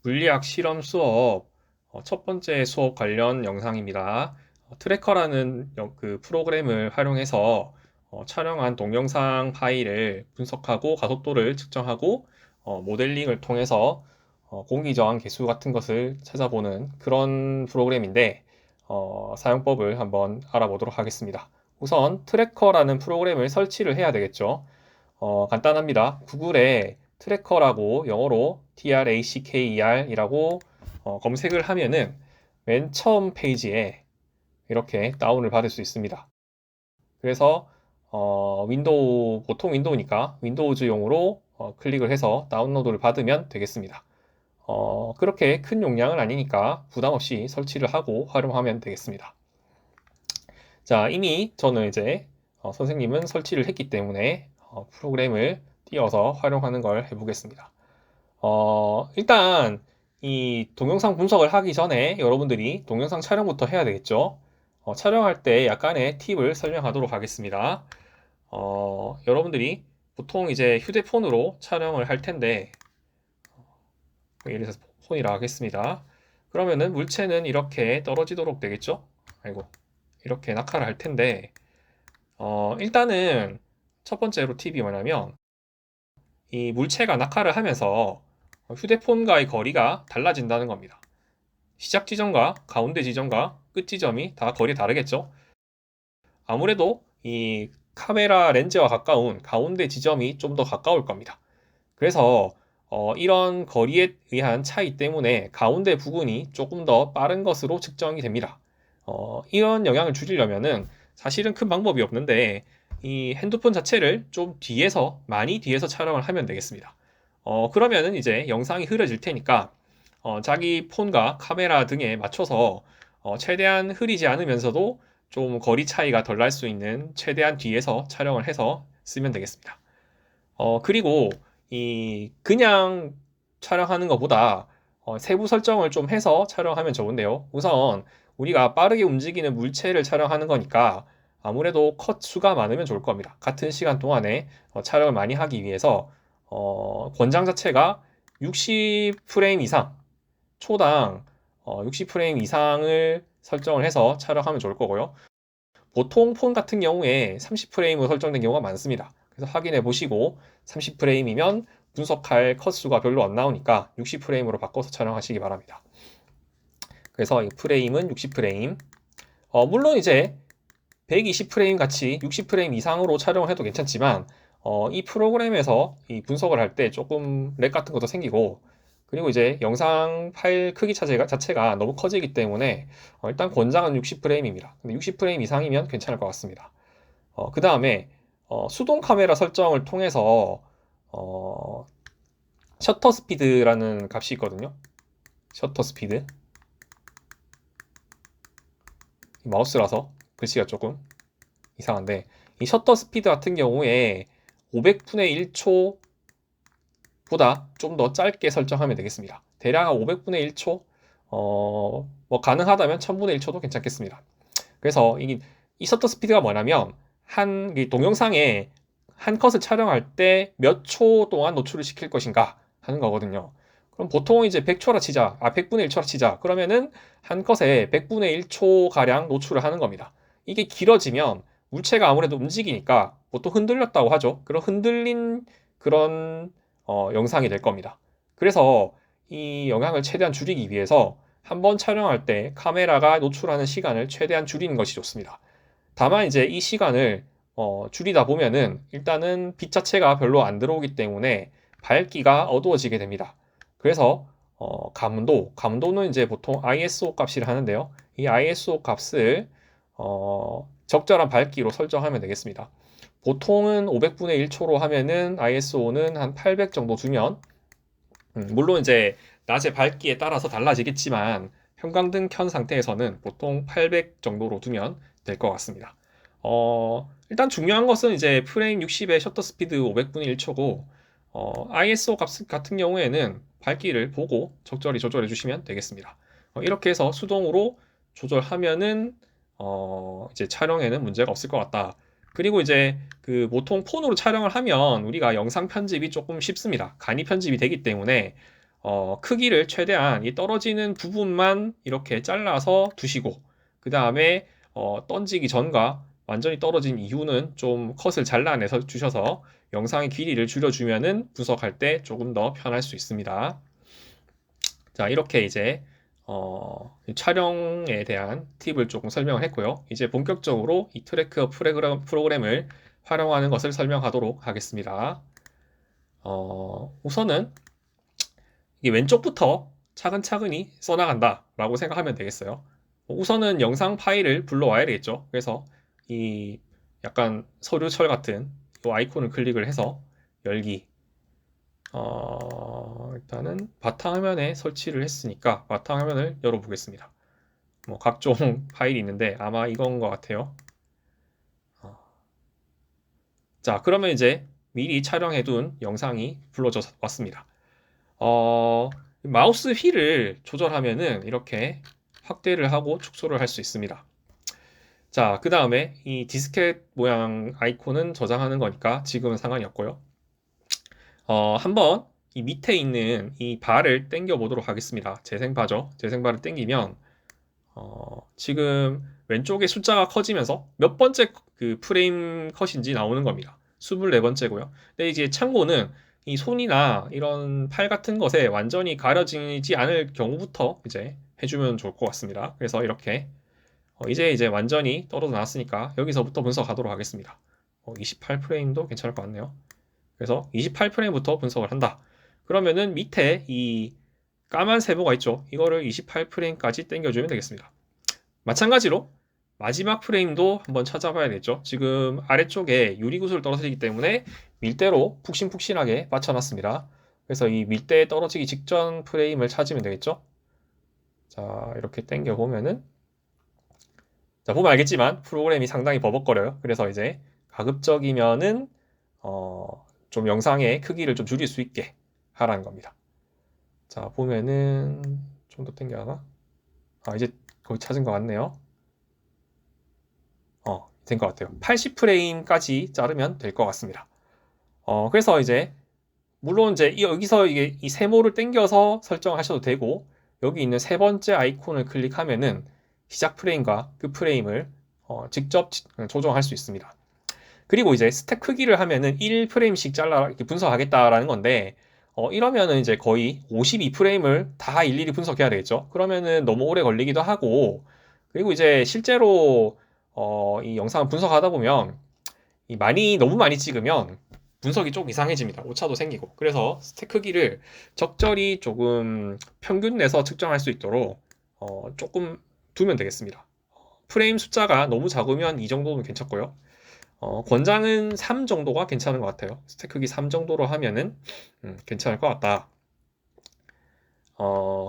물리학 실험 수업 첫 번째 수업 관련 영상입니다. 트래커라는 그 프로그램을 활용해서 촬영한 동영상 파일을 분석하고 가속도를 측정하고 모델링을 통해서 공기 저항 계수 같은 것을 찾아보는 그런 프로그램인데 사용법을 한번 알아보도록 하겠습니다. 우선 트래커라는 프로그램을 설치를 해야 되겠죠. 간단합니다. 구글에 트래커라고 영어로 TRACKER이라고 검색을 하면은 맨 처음 페이지에 이렇게 다운을 받을 수 있습니다. 그래서 보통 윈도우니까 윈도우즈용으로 클릭을 해서 다운로드를 받으면 되겠습니다. 그렇게 큰 용량은 아니니까 부담 없이 설치를 하고 활용하면 되겠습니다. 자, 이미 저는 이제 선생님은 설치를 했기 때문에 프로그램을 띄워서 활용하는 걸 해보겠습니다. 일단 이 동영상 분석을 하기 전에 여러분들이 동영상 촬영부터 해야 되겠죠. 촬영할 때 약간의 팁을 설명하도록 하겠습니다. 여러분들이 보통 이제 휴대폰으로 촬영을 할 텐데, 예를 들어서 폰이라 하겠습니다. 그러면은 물체는 이렇게 떨어지도록 되겠죠? 아이고, 이렇게 낙하를 할 텐데, 일단은 첫 번째로 팁이 뭐냐면, 이 물체가 낙하를 하면서 휴대폰과의 거리가 달라진다는 겁니다. 시작 지점과 가운데 지점과 끝 지점이 다 거리 다르겠죠? 아무래도 이 카메라 렌즈와 가까운 가운데 지점이 좀 더 가까울 겁니다. 그래서 이런 거리에 의한 차이 때문에 가운데 부분이 조금 더 빠른 것으로 측정이 됩니다. 이런 영향을 줄이려면은 사실은 큰 방법이 없는데 이 핸드폰 자체를 좀 뒤에서 많이 뒤에서 촬영을 하면 되겠습니다. 그러면은 이제 영상이 흐려질 테니까 자기 폰과 카메라 등에 맞춰서 최대한 흐리지 않으면서도 좀 거리 차이가 덜 날 수 있는 최대한 뒤에서 촬영을 해서 쓰면 되겠습니다. 그리고 이 그냥 촬영하는 것보다 세부 설정을 좀 해서 촬영하면 좋은데요. 우선 우리가 빠르게 움직이는 물체를 촬영하는 거니까 아무래도 컷 수가 많으면 좋을 겁니다. 같은 시간 동안에 촬영을 많이 하기 위해서 권장 자체가 60프레임 이상, 초당 60프레임 이상을 설정을 해서 촬영하면 좋을 거고요. 보통 폰 같은 경우에 30프레임으로 설정된 경우가 많습니다. 그래서 확인해 보시고 30프레임이면 분석할 컷 수가 별로 안 나오니까 60프레임으로 바꿔서 촬영하시기 바랍니다. 그래서 이 프레임은 60프레임. 물론 이제 120프레임 같이 60프레임 이상으로 촬영을 해도 괜찮지만 이 프로그램에서 이 분석을 할 때 조금 렉 같은 것도 생기고 그리고 이제 영상 파일 크기 자체가 너무 커지기 때문에 일단 권장은 60프레임입니다. 근데 60프레임 이상이면 괜찮을 것 같습니다. 그 다음에 수동 카메라 설정을 통해서 어, 셔터 스피드라는 값이 있거든요. 셔터 스피드. 마우스라서 글씨가 조금 이상한데 이 셔터 스피드 같은 경우에 500분의 1초보다 좀 더 짧게 설정하면 되겠습니다. 대략 500분의 1초, 뭐 가능하다면 1000분의 1초도 괜찮겠습니다. 그래서 이 셔터 스피드가 뭐냐면 이 동영상에 한 컷을 촬영할 때 몇 초 동안 노출을 시킬 것인가 하는 거거든요. 그럼 보통 이제 100초라 치자, 100분의 1초라 치자. 그러면은 한 컷에 100분의 1초 가량 노출을 하는 겁니다. 이게 길어지면 물체가 아무래도 움직이니까 보통 흔들렸다고 하죠. 그런 흔들린 그런 영상이 될 겁니다. 그래서 이 영향을 최대한 줄이기 위해서 한번 촬영할 때 카메라가 노출하는 시간을 최대한 줄이는 것이 좋습니다. 다만 이제 이 시간을 줄이다 보면은 일단은 빛 자체가 별로 안 들어오기 때문에 밝기가 어두워지게 됩니다. 그래서 감도는 이제 보통 ISO 값이라 하는데요. 이 ISO 값을 적절한 밝기로 설정하면 되겠습니다. 보통은 500분의 1초로 하면은 ISO는 한 800 정도 두면 물론 이제 낮의 밝기에 따라서 달라지겠지만 형광등 켠 상태에서는 보통 800 정도로 두면 될 것 같습니다. 일단 중요한 것은 이제 프레임 60의 셔터 스피드 500분의 1초고 ISO 값 같은 경우에는 밝기를 보고 적절히 조절해 주시면 되겠습니다. 이렇게 해서 수동으로 조절하면은 이제 촬영에는 문제가 없을 것 같다. 그리고 이제 그 보통 폰으로 촬영을 하면 우리가 영상 편집이 조금 쉽습니다. 간이 편집이 되기 때문에 크기를 최대한 이 떨어지는 부분만 이렇게 잘라서 두시고, 그 다음에 던지기 전과 완전히 떨어진 이후는 좀 컷을 잘라내서 주셔서 영상의 길이를 줄여주면은 분석할 때 조금 더 편할 수 있습니다. 자, 이렇게 이제 촬영에 대한 팁을 조금 설명을 했고요. 이제 본격적으로 이 트래커 프로그램을 활용하는 것을 설명하도록 하겠습니다. 우선은 이게 왼쪽부터 차근차근히 써나간다 라고 생각하면 되겠어요. 우선은 영상 파일을 불러와야 되겠죠. 그래서 이 약간 서류철 같은 이 아이콘을 클릭을 해서 열기. 일단은 바탕화면에 설치를 했으니까 바탕화면을 열어보겠습니다. 뭐 각종 파일이 있는데 아마 이건 것 같아요. 자, 그러면 이제 미리 촬영해둔 영상이 불러져 왔습니다. 마우스 휠을 조절하면은 이렇게 확대를 하고 축소를 할 수 있습니다. 자, 그 다음에 이 디스켓 모양 아이콘은 저장하는 거니까 지금은 상관이 없고요. 한번 이 밑에 있는 이 바를 당겨 보도록 하겠습니다. 재생바죠. 재생바를 당기면 지금 왼쪽에 숫자가 커지면서 몇 번째 그 프레임 컷인지 나오는 겁니다. 24번째고요. 근데 이제 참고는 이 손이나 이런 팔 같은 것에 완전히 가려지지 않을 경우부터 이제 해주면 좋을 것 같습니다. 그래서 이렇게 이제 완전히 떨어져 나왔으니까 여기서부터 분석하도록 하겠습니다. 28프레임도 괜찮을 것 같네요. 그래서 28프레임부터 분석을 한다. 그러면은 밑에 이 까만 세모가 있죠. 이거를 28프레임까지 당겨주면 되겠습니다. 마찬가지로 마지막 프레임도 한번 찾아봐야겠죠. 지금 아래쪽에 유리구슬 떨어지기 때문에 밀대로 푹신푹신하게 맞춰놨습니다. 그래서 이 밀대에 떨어지기 직전 프레임을 찾으면 되겠죠. 자, 이렇게 당겨 보면은 자, 보면 알겠지만 프로그램이 상당히 버벅거려요. 그래서 이제 가급적이면은 좀 영상의 크기를 좀 줄일 수 있게 하라는 겁니다. 자, 보면은 좀 더 당겨하나? 이제 거의 찾은 것 같네요. 된 것 같아요. 80프레임까지 자르면 될 것 같습니다. 그래서 이제 물론 이제 여기서 이게 이 세모를 당겨서 설정하셔도 되고 여기 있는 세 번째 아이콘을 클릭하면은 시작 프레임과 끝 프레임을 직접 조정할 수 있습니다. 그리고 이제 스택 크기를 하면은 1프레임씩 잘라 이렇게 분석하겠다라는 건데 이러면은 이제 거의 52프레임을 다 일일이 분석해야 되겠죠. 그러면은 너무 오래 걸리기도 하고 그리고 이제 실제로 이 영상을 분석하다 보면 너무 많이 찍으면 분석이 좀 이상해집니다. 오차도 생기고. 그래서 스택 크기를 적절히 조금 평균 내서 측정할 수 있도록 조금 두면 되겠습니다. 프레임 숫자가 너무 작으면 이 정도는 괜찮고요. 권장은 3 정도가 괜찮은 것 같아요. 스택 크기 3 정도로 하면은 괜찮을 것 같다.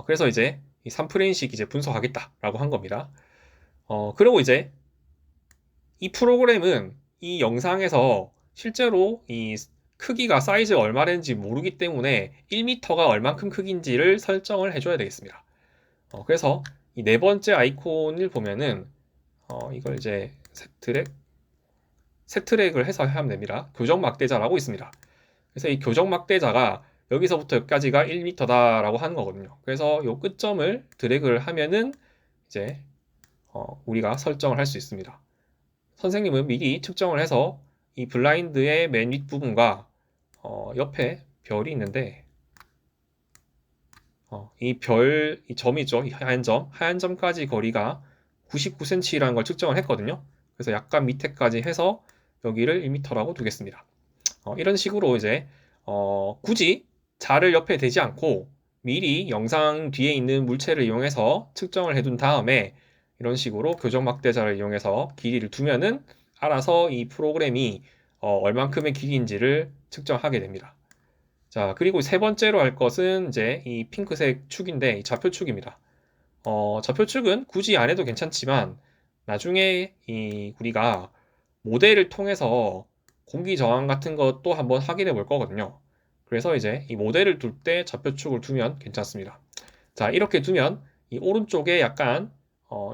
그래서 이제 이 3프레임씩 이제 분석하겠다라고 한 겁니다. 그리고 이제 이 프로그램은 이 영상에서 실제로 이 크기가 사이즈가 얼마 되는지 모르기 때문에 1m가 얼만큼 크기인지를 설정을 해줘야 되겠습니다. 그래서 이 네 번째 아이콘을 보면은 이걸 이제 세 트랙을 해서 하면 됩니다. 교정 막대자라고 있습니다. 그래서 이 교정 막대자가 여기서부터 여기까지가 1m다라고 하는 거거든요. 그래서 이 끝점을 드래그를 하면은 이제 우리가 설정을 할 수 있습니다. 선생님은 미리 측정을 해서 이 블라인드의 맨 윗부분과 옆에 별이 있는데 이 점이 있죠. 이 하얀 점까지 거리가 99cm라는 걸 측정을 했거든요. 그래서 약간 밑에까지 해서 여기를 1m라고 두겠습니다. 이런 식으로 이제 굳이 자를 옆에 대지 않고 미리 영상 뒤에 있는 물체를 이용해서 측정을 해둔 다음에 이런 식으로 교정 막대자를 이용해서 길이를 두면은 알아서 이 프로그램이 얼만큼의 길이인지를 측정하게 됩니다. 자, 그리고 세 번째로 할 것은 이제 이 핑크색 축인데 이 좌표축입니다. 좌표축은 굳이 안 해도 괜찮지만 나중에 우리가 모델을 통해서 공기 저항 같은 것도 한번 확인해 볼 거거든요. 그래서 이제 이 모델을 둘 때 좌표축을 두면 괜찮습니다. 자, 이렇게 두면 이 오른쪽에 약간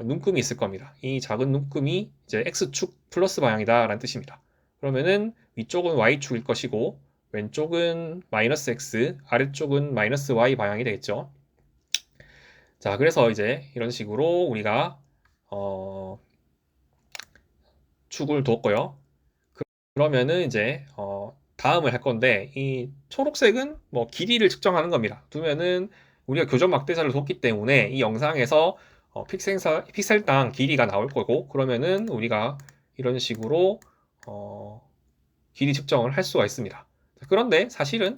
눈금이 있을 겁니다. 이 작은 눈금이 이제 X축 플러스 방향이다 라는 뜻입니다. 그러면은 위쪽은 Y축일 것이고 왼쪽은 마이너스 x, 아래쪽은 마이너스 y 방향이 되겠죠. 자, 그래서 이제 이런 식으로 우리가 축을 뒀고요. 그러면은 이제 다음을 할 건데 이 초록색은 뭐 길이를 측정하는 겁니다. 두면은 우리가 교점 막대자를 뒀기 때문에 이 영상에서 픽셀당 길이가 나올 거고 그러면은 우리가 이런 식으로 길이 측정을 할 수가 있습니다. 그런데 사실은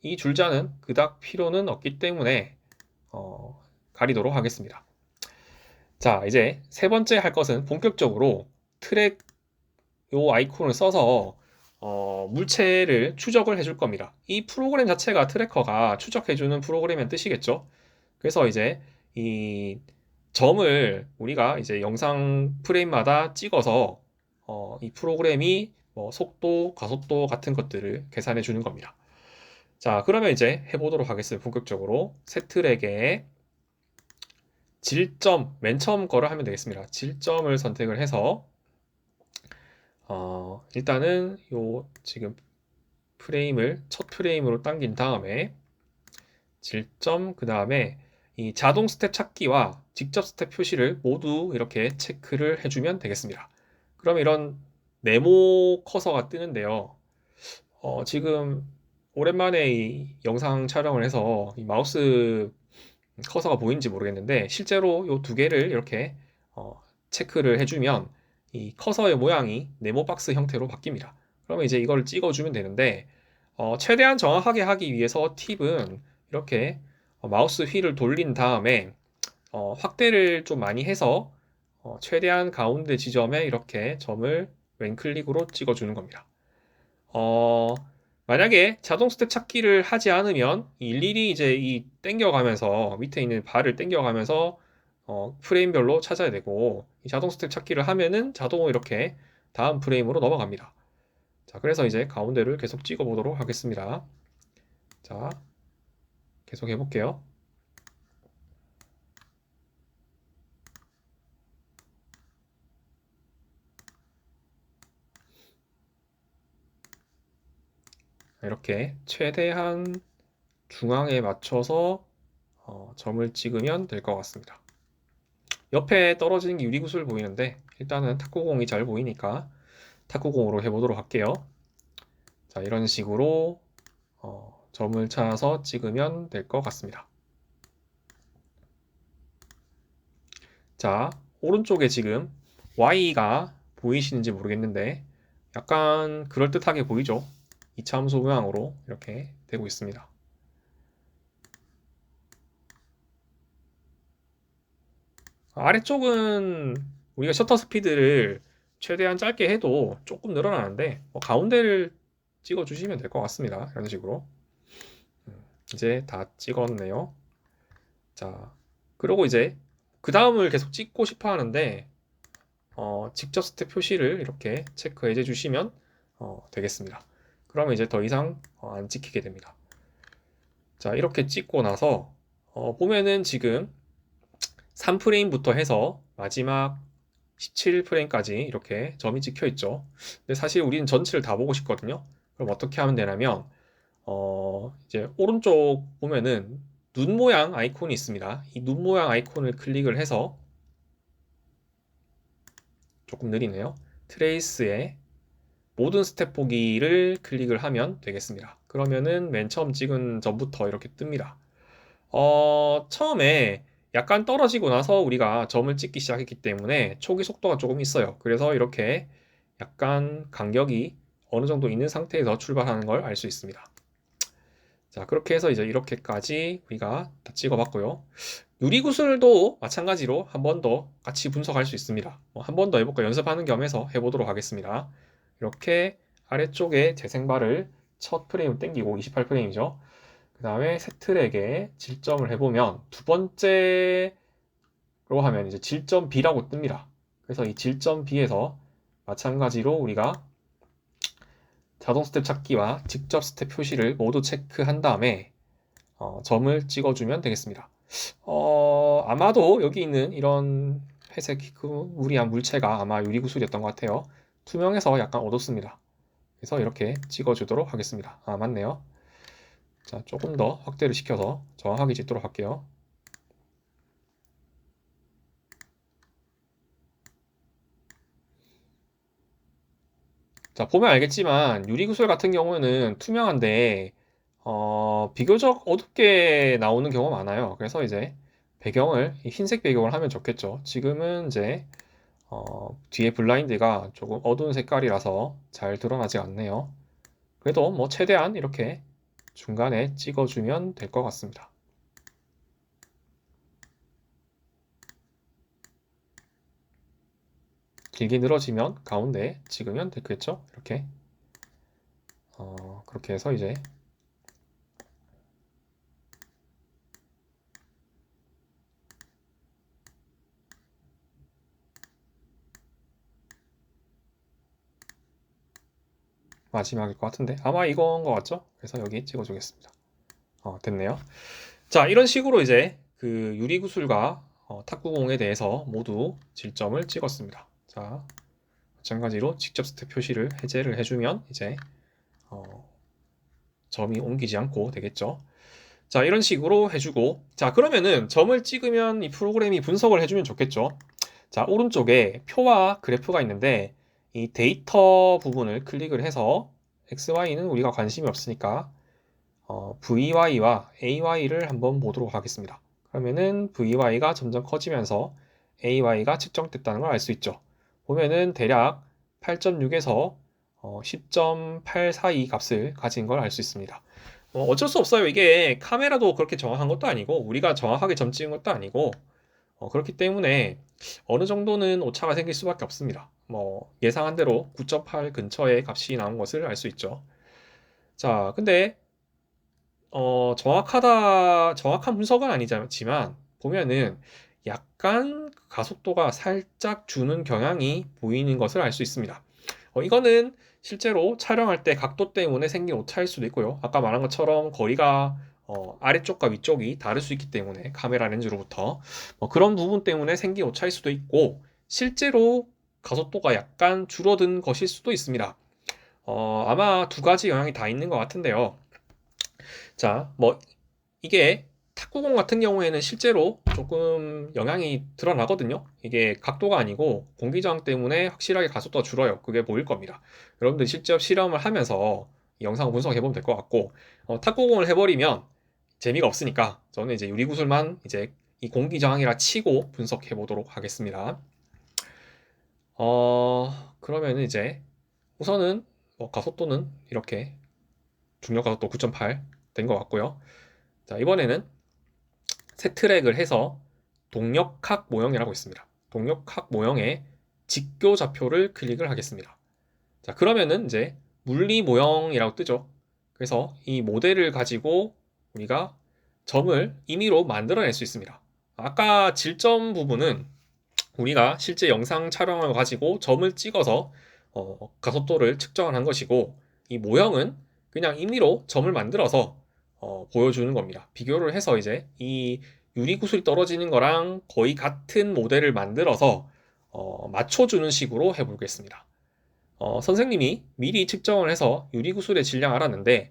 이 줄자는 그닥 필요는 없기 때문에 가리도록 하겠습니다. 자, 이제 세 번째 할 것은 본격적으로 트랙 요 아이콘을 써서 물체를 추적을 해줄 겁니다. 이 프로그램 자체가 트래커가 추적해주는 프로그램의 뜻이겠죠. 그래서 이제 이 점을 우리가 이제 영상 프레임마다 찍어서 이 프로그램이 뭐 속도, 가속도 같은 것들을 계산해 주는 겁니다. 자, 그러면 이제 해보도록 하겠습니다. 본격적으로 새 트랙에 질점, 맨 처음 거를 하면 되겠습니다. 질점을 선택을 해서 일단은 요 지금 프레임을 첫 프레임으로 당긴 다음에 질점 그 다음에 이 자동 스텝 찾기와 직접 스텝 표시를 모두 이렇게 체크를 해주면 되겠습니다. 그럼 이런 네모 커서가 뜨는데요. 지금 오랜만에 이 영상 촬영을 해서 이 마우스 커서가 보이는지 모르겠는데 실제로 이 두 개를 이렇게 체크를 해주면 이 커서의 모양이 네모 박스 형태로 바뀝니다. 그러면 이제 이걸 찍어주면 되는데 최대한 정확하게 하기 위해서 팁은 이렇게 마우스 휠을 돌린 다음에 확대를 좀 많이 해서 최대한 가운데 지점에 이렇게 점을 왼클릭으로 찍어주는 겁니다. 만약에 자동 스텝 찾기를 하지 않으면 일일이 이제 이 땡겨가면서 밑에 있는 발을 땡겨가면서 프레임별로 찾아야 되고 이 자동 스텝 찾기를 하면은 자동으로 이렇게 다음 프레임으로 넘어갑니다. 자, 그래서 이제 가운데를 계속 찍어 보도록 하겠습니다. 자, 계속 해볼게요. 이렇게 최대한 중앙에 맞춰서 점을 찍으면 될 것 같습니다. 옆에 떨어지는 게 유리구슬 보이는데 일단은 탁구공이 잘 보이니까 탁구공으로 해보도록 할게요. 자, 이런 식으로 점을 찾아서 찍으면 될 것 같습니다. 자, 오른쪽에 지금 Y가 보이시는지 모르겠는데 약간 그럴듯하게 보이죠? 이차함수 모양으로 이렇게 되고 있습니다. 아래쪽은 우리가 셔터 스피드를 최대한 짧게 해도 조금 늘어나는데 가운데를 찍어 주시면 될 것 같습니다. 이런 식으로 이제 다 찍었네요. 자, 그리고 이제 그 다음을 계속 찍고 싶어 하는데 직접 스텝 표시를 이렇게 체크해 주시면 되겠습니다. 그러면 이제 더 이상 안 찍히게 됩니다. 자, 이렇게 찍고 나서 보면은 지금 3프레임부터 해서 마지막 17프레임까지 이렇게 점이 찍혀 있죠. 근데 사실 우리는 전체를 다 보고 싶거든요. 그럼 어떻게 하면 되냐면 이제 오른쪽 보면은 눈 모양 아이콘이 있습니다. 이 눈 모양 아이콘을 클릭을 해서 조금 느리네요. 트레이스에 모든 스텝 보기를 클릭을 하면 되겠습니다. 그러면은 맨 처음 찍은 점부터 이렇게 뜹니다. 처음에 약간 떨어지고 나서 우리가 점을 찍기 시작했기 때문에 초기 속도가 조금 있어요. 그래서 이렇게 약간 간격이 어느 정도 있는 상태에서 출발하는 걸 알 수 있습니다. 자, 그렇게 해서 이제 이렇게까지 우리가 다 찍어봤고요. 유리구슬도 마찬가지로 한 번 더 같이 분석할 수 있습니다. 한 번 더 해볼까 연습하는 겸해서 해보도록 하겠습니다. 이렇게 아래쪽에 재생발을 첫 프레임 땡기고 28프레임이죠. 그 다음에 새 트랙에 질점을 해보면 두 번째로 하면 이제 질점 B라고 뜹니다. 그래서 이 질점 B에서 마찬가지로 우리가 자동 스텝 찾기와 직접 스텝 표시를 모두 체크한 다음에 점을 찍어주면 되겠습니다. 아마도 여기 있는 이런 회색 무리한 물체가 아마 유리구슬이었던 것 같아요. 투명해서 약간 어둡습니다. 그래서 이렇게 찍어주도록 하겠습니다. 아, 맞네요. 자, 조금 더 확대를 시켜서 정확하게 찍도록 할게요. 자, 보면 알겠지만 유리구슬 같은 경우는 투명한데 비교적 어둡게 나오는 경우가 많아요. 그래서 이제 배경을 흰색 배경을 하면 좋겠죠. 지금은 이제 뒤에 블라인드가 조금 어두운 색깔이라서 잘 드러나지 않네요. 그래도 뭐 최대한 이렇게 중간에 찍어주면 될 것 같습니다. 길게 늘어지면 가운데 찍으면 되겠죠? 이렇게 그렇게 해서 이제 마지막일 것 같은데 아마 이건 것 같죠? 그래서 여기 찍어주겠습니다. 됐네요. 자, 이런 식으로 이제 그 유리구슬과 탁구공에 대해서 모두 질점을 찍었습니다. 자, 마찬가지로 직접 스텝 표시를 해제를 해주면 이제 점이 옮기지 않고 되겠죠. 자, 이런 식으로 해주고, 자, 그러면은 점을 찍으면 이 프로그램이 분석을 해주면 좋겠죠. 자, 오른쪽에 표와 그래프가 있는데 이 데이터 부분을 클릭을 해서 XY는 우리가 관심이 없으니까 VY와 AY를 한번 보도록 하겠습니다. 그러면은 VY가 점점 커지면서 AY가 측정됐다는 걸 알 수 있죠. 보면은 대략 8.6에서 10.8 사이 값을 가진 걸 알 수 있습니다. 어쩔 수 없어요. 이게 카메라도 그렇게 정확한 것도 아니고 우리가 정확하게 점 찍은 것도 아니고 그렇기 때문에 어느 정도는 오차가 생길 수밖에 없습니다. 뭐 예상한 대로 9.8 근처의 값이 나온 것을 알 수 있죠. 자, 근데 정확한 분석은 아니지만 보면은 약간 가속도가 살짝 주는 경향이 보이는 것을 알 수 있습니다. 이거는 실제로 촬영할 때 각도 때문에 생긴 오차일 수도 있고요. 아까 말한 것처럼 거리가 아래쪽과 위쪽이 다를 수 있기 때문에 카메라 렌즈로부터 그런 부분 때문에 생긴 오차일 수도 있고 실제로 가속도가 약간 줄어든 것일 수도 있습니다. 아마 두 가지 영향이 다 있는 것 같은데요. 자, 뭐 이게 탁구공 같은 경우에는 실제로 조금 영향이 드러나거든요. 이게 각도가 아니고 공기저항 때문에 확실하게 가속도가 줄어요. 그게 보일 겁니다. 여러분들 직접 실험을 하면서 영상 분석해 보면 될 것 같고 탁구공을 해버리면 재미가 없으니까 저는 이제 유리구슬만 이제 이 공기저항이라 치고 분석해 보도록 하겠습니다. 그러면 이제 우선은 가속도는 이렇게 중력 가속도 9.8 된 것 같고요. 자, 이번에는 새 트랙을 해서 동력학 모형이라고 있습니다. 동력학 모형의 직교 좌표를 클릭을 하겠습니다. 자, 그러면은 이제 물리 모형이라고 뜨죠. 그래서 이 모델을 가지고 우리가 점을 임의로 만들어낼 수 있습니다. 아까 질점 부분은 우리가 실제 영상 촬영을 가지고 점을 찍어서 가속도를 측정을 한 것이고 이 모형은 그냥 임의로 점을 만들어서 보여주는 겁니다. 비교를 해서 이제 이 유리구슬이 떨어지는 거랑 거의 같은 모델을 만들어서 맞춰주는 식으로 해보겠습니다. 선생님이 미리 측정을 해서 유리구슬의 질량 알았는데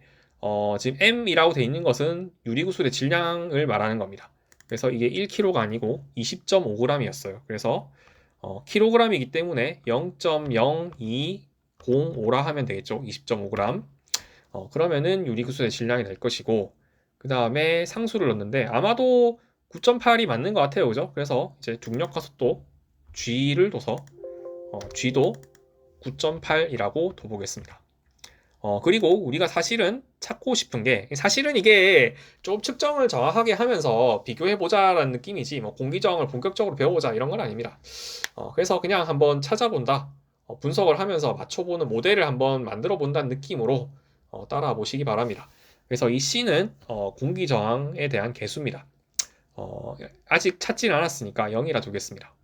지금 M이라고 돼 있는 것은 유리구슬의 질량을 말하는 겁니다. 그래서 이게 1kg가 아니고 20.5g이었어요. 그래서 kg이기 때문에 0.0205라 하면 되겠죠. 20.5g. 그러면은 유리구슬의 질량이 될 것이고 그 다음에 상수를 넣는데 아마도 9.8이 맞는 것 같아요. 그죠? 그래서 이제 중력 가속도 G를 둬서 G도 9.8이라고 둬보겠습니다. 그리고 우리가 사실은 찾고 싶은 게 사실은 이게 좀 측정을 정확하게 하면서 비교해보자라는 느낌이지 뭐 공기저항을 본격적으로 배워보자 이런 건 아닙니다. 그래서 그냥 한번 찾아본다 분석을 하면서 맞춰보는 모델을 한번 만들어 본다는 느낌으로 따라 보시기 바랍니다. 그래서 이 C는 공기저항에 대한 개수입니다. 아직 찾지는 않았으니까 0이라 두겠습니다.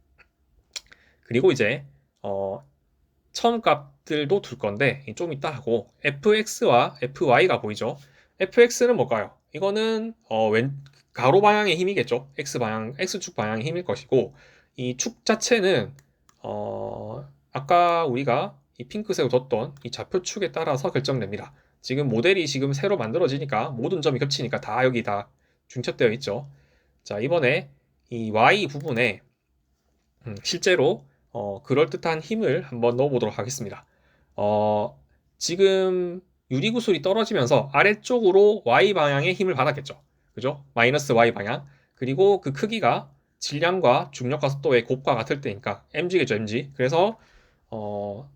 그리고 이제 처음 값들도 둘 건데 좀 이따 하고 fx와 fy가 보이죠? fx는 뭘까요? 이거는 가로 방향의 힘이겠죠? x축 방향의 힘일 것이고 이 축 자체는 아까 우리가 이 핑크색으로 뒀던 이 좌표축에 따라서 결정됩니다. 지금 모델이 지금 새로 만들어지니까 모든 점이 겹치니까 다 여기 다 중첩되어 있죠. 자, 이번에 이 Y 부분에 실제로 그럴듯한 힘을 한번 넣어보도록 하겠습니다. 지금 유리구슬이 떨어지면서 아래쪽으로 Y 방향의 힘을 받았겠죠. 그죠? 마이너스 Y 방향. 그리고 그 크기가 질량과 중력과 속도의 곱과 같을 때니까 mg겠죠, mg. 그래서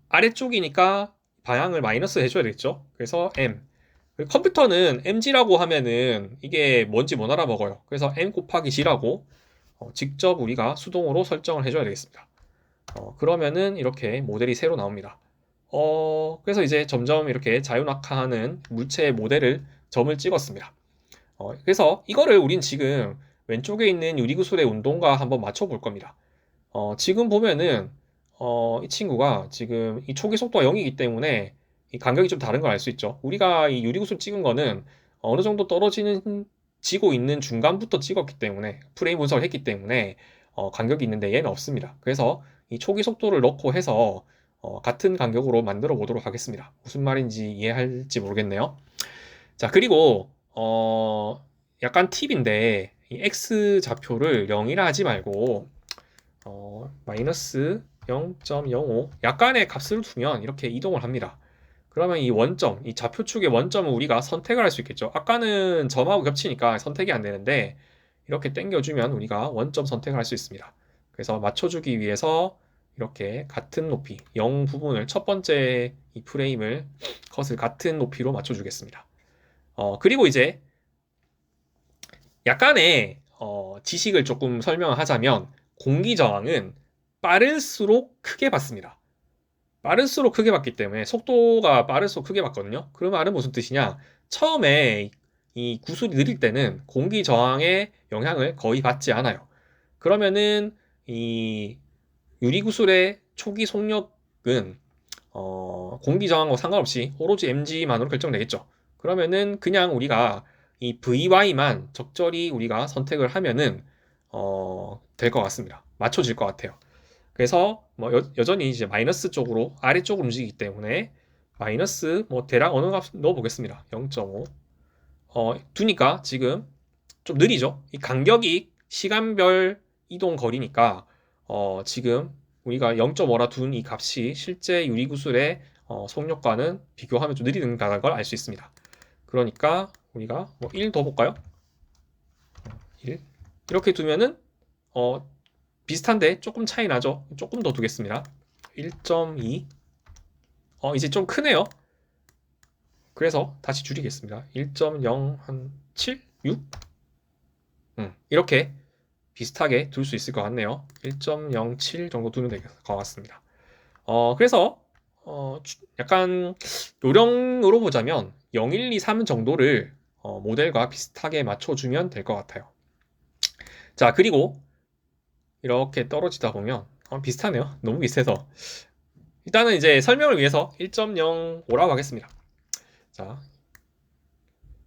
아래쪽이니까 방향을 마이너스 해줘야 되겠죠. 그래서 m. 컴퓨터는 mg라고 하면은 이게 뭔지 못 알아먹어요. 그래서 m 곱하기 g라고 직접 우리가 수동으로 설정을 해줘야 되겠습니다. 그러면은 이렇게 모델이 새로 나옵니다. 그래서 이제 점점 이렇게 자유낙하하는 물체의 모델을 점을 찍었습니다. 그래서 이거를 우린 지금 왼쪽에 있는 유리구슬의 운동과 한번 맞춰볼 겁니다. 지금 보면은 이 친구가 지금 이 초기 속도가 0이기 때문에 이 간격이 좀 다른 걸 알 수 있죠. 우리가 이 유리구슬 찍은 거는 어느 정도 지고 있는 중간부터 찍었기 때문에 프레임 분석을 했기 때문에 간격이 있는데 얘는 없습니다. 그래서 이 초기 속도를 넣고 해서 같은 간격으로 만들어 보도록 하겠습니다. 무슨 말인지 이해할지 모르겠네요. 자, 그리고 약간 팁인데 이 x 좌표를 0이라 하지 말고 마이너스 0.05 약간의 값을 두면 이렇게 이동을 합니다. 그러면 이 원점, 이 좌표축의 원점을 우리가 선택을 할 수 있겠죠. 아까는 점하고 겹치니까 선택이 안 되는데 이렇게 당겨주면 우리가 원점 선택을 할 수 있습니다. 그래서 맞춰주기 위해서 이렇게 같은 높이, 0 부분을 첫 번째 이 프레임을 컷을 같은 높이로 맞춰주겠습니다. 그리고 이제 약간의 지식을 조금 설명하자면 공기 저항은 빠를수록 크게 받습니다. 빠를수록 크게 받기 때문에 속도가 빠를수록 크게 받거든요. 그 말은 무슨 뜻이냐? 처음에 이 구슬이 느릴 때는 공기 저항의 영향을 거의 받지 않아요. 그러면은 이 유리구슬의 초기 속력은 공기 저항과 상관없이 오로지 mg만으로 결정되겠죠. 그러면은 그냥 우리가 이 vy만 적절히 우리가 선택을 하면은 될 것 같습니다. 맞춰질 것 같아요. 그래서 뭐 여전히 이제 마이너스 쪽으로 아래쪽으로 움직이기 때문에 마이너스 뭐 대략 어느 값 넣어 보겠습니다. 0.5 두니까 지금 좀 느리죠. 이 간격이 시간별 이동 거리니까 지금 우리가 0.5라 둔 이 값이 실제 유리구슬의 속력과는 비교하면 좀 느리다는 걸 알 수 있습니다. 그러니까 우리가 뭐 1 더 볼까요? 1 이렇게 두면은 비슷한데 조금 차이 나죠. 조금 더 두겠습니다. 1.2 이제 좀 크네요. 그래서 다시 줄이겠습니다. 1.0 한 7, 6 이렇게 비슷하게 둘 수 있을 것 같네요. 1.07 정도 두면 될 것 같습니다. 그래서 약간 요령으로 보자면 0, 1, 2, 3 정도를 모델과 비슷하게 맞춰주면 될 것 같아요. 자, 그리고 이렇게 떨어지다 보면 비슷하네요. 너무 비슷해서 일단은 이제 설명을 위해서 1.05라고 하겠습니다. 자,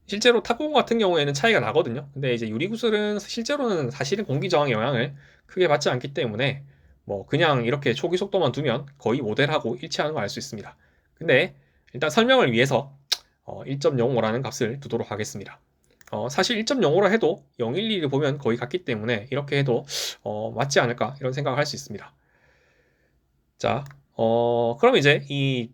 실제로 탁구공 같은 경우에는 차이가 나거든요. 근데 이제 유리구슬은 실제로는 사실은 공기 저항의 영향을 크게 받지 않기 때문에 뭐 그냥 이렇게 초기 속도만 두면 거의 모델하고 일치하는 걸 알 수 있습니다. 근데 일단 설명을 위해서 1.05라는 값을 두도록 하겠습니다. 사실 1.05라 해도 011을 보면 거의 같기 때문에 이렇게 해도 맞지 않을까 이런 생각을 할 수 있습니다. 자, 그럼 이제 이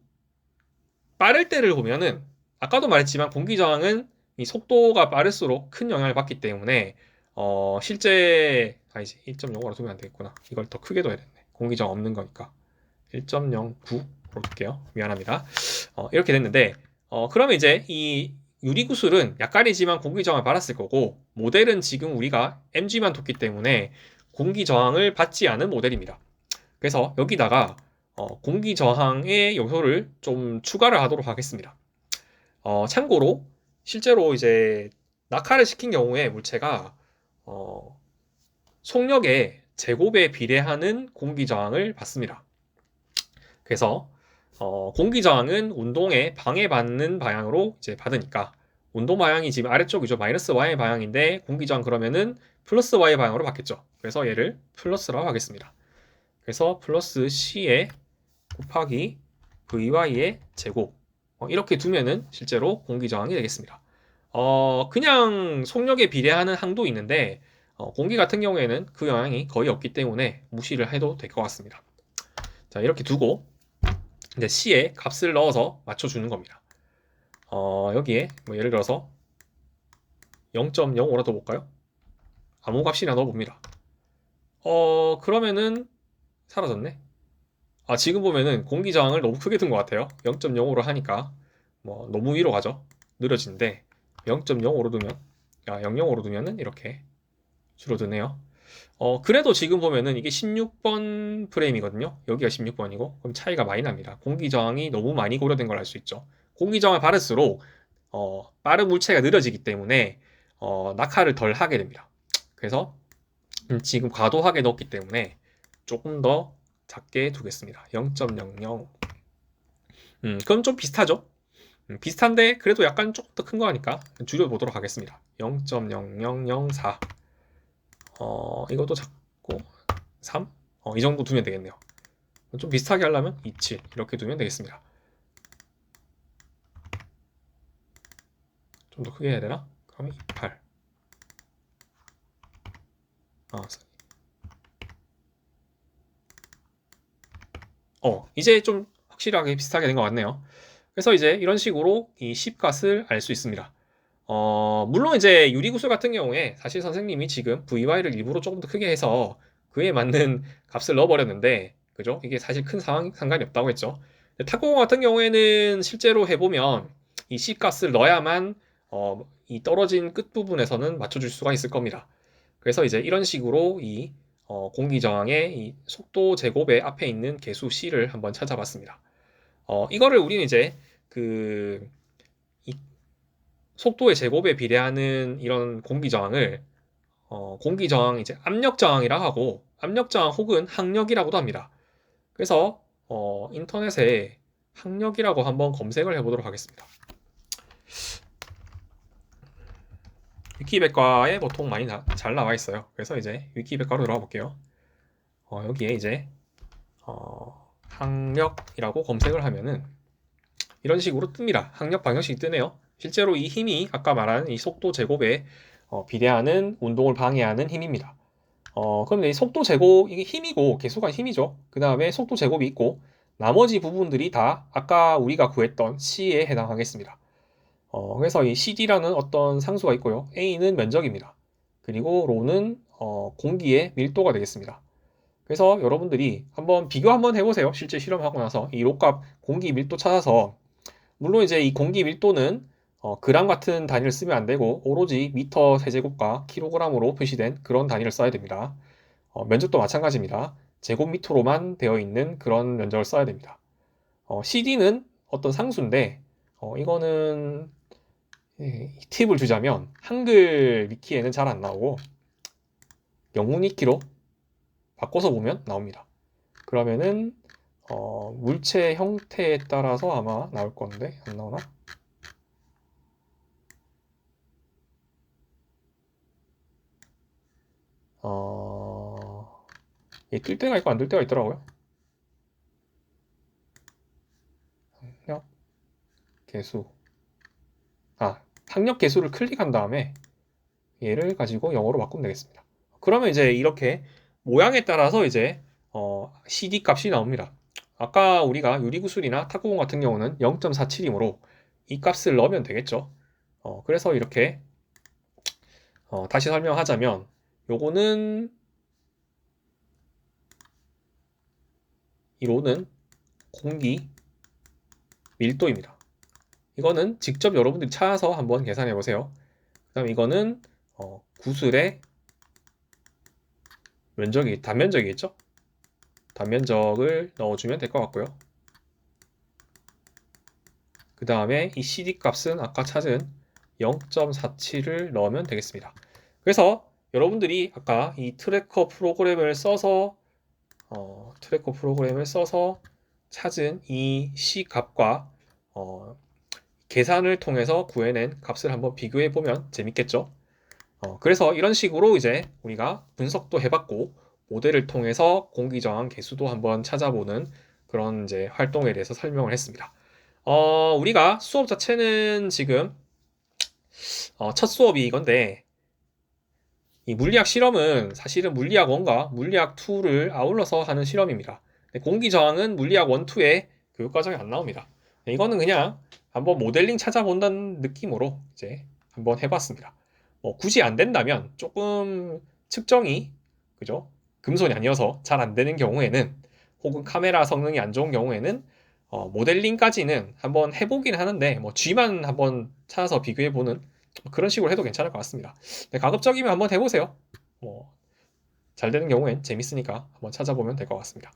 빠를 때를 보면은 아까도 말했지만 공기 저항은 이 속도가 빠를수록 큰 영향을 받기 때문에 실제 이제 1.05로 두면 안 되겠구나. 이걸 더 크게 둬야 되네. 공기 저항 없는 거니까 1.09로 둘게요. 미안합니다. 이렇게 됐는데 그러면 이제 이 유리구슬은 약간이지만 공기 저항을 받았을 거고 모델은 지금 우리가 mg만 뒀기 때문에 공기 저항을 받지 않은 모델입니다. 그래서 여기다가 공기 저항의 요소를 좀 추가를 하도록 하겠습니다. 참고로 실제로 이제 낙하를 시킨 경우에 물체가 속력의 제곱에 비례하는 공기 저항을 받습니다. 그래서 공기 저항은 운동에 방해받는 방향으로 이제 받으니까 운동 방향이 지금 아래쪽이죠. 마이너스 y 방향인데 공기 저항 그러면은 플러스 y 방향으로 받겠죠. 그래서 얘를 플러스라고 하겠습니다. 그래서 플러스 c에 곱하기 vy의 제곱 이렇게 두면은 실제로 공기저항이 되겠습니다. 그냥 속력에 비례하는 항도 있는데 공기 같은 경우에는 그 영향이 거의 없기 때문에 무시를 해도 될 것 같습니다. 자, 이렇게 두고 이제 C에 값을 넣어서 맞춰주는 겁니다. 여기에 뭐 예를 들어서 0.05라 넣어볼까요? 아무 값이나 넣어봅니다. 그러면은 사라졌네. 지금 보면은 공기 저항을 너무 크게 둔 것 같아요. 0.05로 하니까 뭐 너무 위로 가죠. 느려지는데 0.05로 두면 0.05로 두면은 이렇게 줄어드네요. 그래도 지금 보면은 이게 16번 프레임이거든요. 여기가 16번이고 그럼 차이가 많이 납니다. 공기 저항이 너무 많이 고려된 걸 알 수 있죠. 공기 저항을 바를수록 빠른 물체가 느려지기 때문에 낙하를 덜 하게 됩니다. 그래서 지금 과도하게 넣었기 때문에 조금 더 작게 두겠습니다. 0.00. 그럼 좀 비슷하죠? 비슷한데 그래도 약간 조금 더 큰 거 하니까 줄여보도록 하겠습니다. 0.0004. 이것도 작고 3. 이 정도 두면 되겠네요. 좀 비슷하게 하려면 27 이렇게 두면 되겠습니다. 좀 더 크게 해야 되나? 그러면 28. 이제 좀 확실하게 비슷하게 된 것 같네요. 그래서 이제 이런 식으로 이 10값을 알 수 있습니다. 물론 이제 유리구슬 같은 경우에 사실 선생님이 지금 VY를 일부러 조금 더 크게 해서 그에 맞는 값을 넣어버렸는데, 그죠? 이게 사실 큰 상관이 없다고 했죠. 탁구공 같은 경우에는 실제로 해보면 이 C값을 넣어야만 이 떨어진 끝부분에서는 맞춰줄 수가 있을 겁니다. 그래서 이제 이런 식으로 이 공기저항의 이 속도 제곱의 앞에 있는 개수 C를 한번 찾아봤습니다. 이거를 우리는 이제 그 속도의 제곱에 비례하는 이런 공기저항을 공기저항 이제 압력저항이라 하고 압력저항 혹은 항력이라고도 합니다. 그래서 인터넷에 항력이라고 한번 검색을 해보도록 하겠습니다. 위키백과에 보통 많이 잘 나와 있어요. 그래서 이제 위키백과로 들어가 볼게요. 여기에 이제 항력이라고 검색을 하면은 이런 식으로 뜹니다. 항력 방정식이 뜨네요. 실제로 이 힘이 아까 말한 이 속도 제곱에 비례하는 운동을 방해하는 힘입니다. 그럼 이 속도 제곱, 이게 힘이고, 개수가 힘이죠. 그 다음에 속도 제곱이 있고, 나머지 부분들이 다 아까 우리가 구했던 C에 해당하겠습니다. 그래서 이 CD라는 어떤 상수가 있고요. A는 면적입니다. 그리고 로는 공기의 밀도가 되겠습니다. 그래서 여러분들이 한번 비교 한번 해보세요. 실제 실험하고 나서 이 로 값 공기 밀도 찾아서 물론 이제 이 공기 밀도는 그람 같은 단위를 쓰면 안 되고 오로지 미터 세제곱과 킬로그램으로 표시된 그런 단위를 써야 됩니다. 면적도 마찬가지입니다. 제곱미터로만 되어 있는 그런 면적을 써야 됩니다. CD는 어떤 상수인데 이거는 팁을 주자면 한글 위키에는 잘 안 나오고 영문 위키로 바꿔서 보면 나옵니다. 그러면은 물체 형태에 따라서 아마 나올 건데 안 나오나? 뜰 때가 있고 안 뜰 때가 있더라고요. 학력 개수. 학력 개수를 클릭한 다음에 얘를 가지고 영어로 바꾸면 되겠습니다. 그러면 이제 이렇게 모양에 따라서 이제 CD 값이 나옵니다. 아까 우리가 유리구슬이나 탁구공 같은 경우는 0.47이므로 이 값을 넣으면 되겠죠. 그래서 이렇게 다시 설명하자면 요거는 이 로는 공기 밀도입니다. 이거는 직접 여러분들이 찾아서 한번 계산해 보세요. 그 다음 이거는 구슬의 면적이 단면적이겠죠? 단면적을 넣어주면 될 것 같고요. 그 다음에 이 CD 값은 아까 찾은 0.47을 넣으면 되겠습니다. 그래서 여러분들이 아까 이 트래커 프로그램을 써서 찾은 이 C 값과 계산을 통해서 구해낸 값을 한번 비교해 보면 재밌겠죠? 그래서 이런 식으로 이제 우리가 분석도 해봤고 모델을 통해서 공기저항 개수도 한번 찾아보는 그런 이제 활동에 대해서 설명을 했습니다. 우리가 수업 자체는 지금 첫 수업이 이건데 이 물리학 실험은 사실은 물리학 1과 물리학 2를 아울러서 하는 실험입니다. 공기 저항은 물리학 1, 2의 교육 과정에 안 나옵니다. 이거는 그냥 한번 모델링 찾아본다는 느낌으로 이제 한번 해봤습니다. 굳이 안 된다면 조금 측정이 그죠? 금손이 아니어서 잘 안 되는 경우에는 혹은 카메라 성능이 안 좋은 경우에는 모델링까지는 한번 해보긴 하는데 G만 한번 찾아서 비교해보는 그런 식으로 해도 괜찮을 것 같습니다. 가급적이면 한번 해보세요. 잘 되는 경우엔 재밌으니까 한번 찾아보면 될 것 같습니다.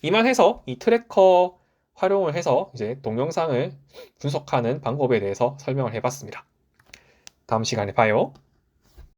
이만해서 이 트래커 활용을 해서 이제 동영상을 분석하는 방법에 대해서 설명을 해봤습니다. 다음 시간에 봐요.